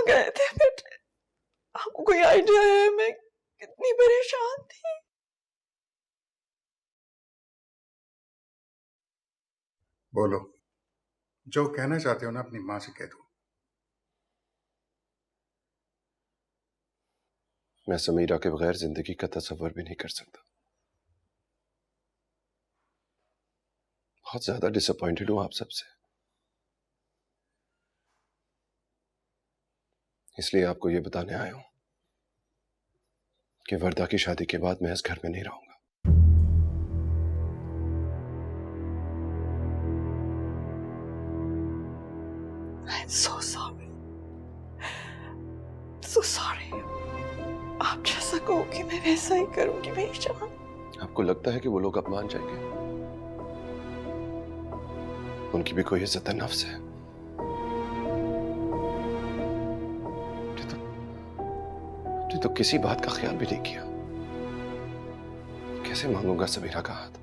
गए थे बेटे। आपको कोई आइडिया है मैं कितनी परेशान थी? बोलो, जो कहना चाहते हो ना अपनी माँ से कह दो। मैं समीरा के बगैर जिंदगी का तस्वर भी नहीं कर सकता। बहुत ज्यादा डिसअपॉइंटेड हूं आप सबसे, इसलिए आपको यह बताने आया हूं कि वर्दा की शादी के बाद मैं इस घर में नहीं रहूंगा। I'm so sorry. So sorry. आप जैसा कहोगे मैं वैसा ही करूंगी मेरी जान। आपको लगता है कि वो लोग अब मान जाएंगे? उनकी भी कोई इज्जत नफ्स है। तो किसी बात का ख्याल भी नहीं किया। कैसे मांगूंगा समीरा का हाथ?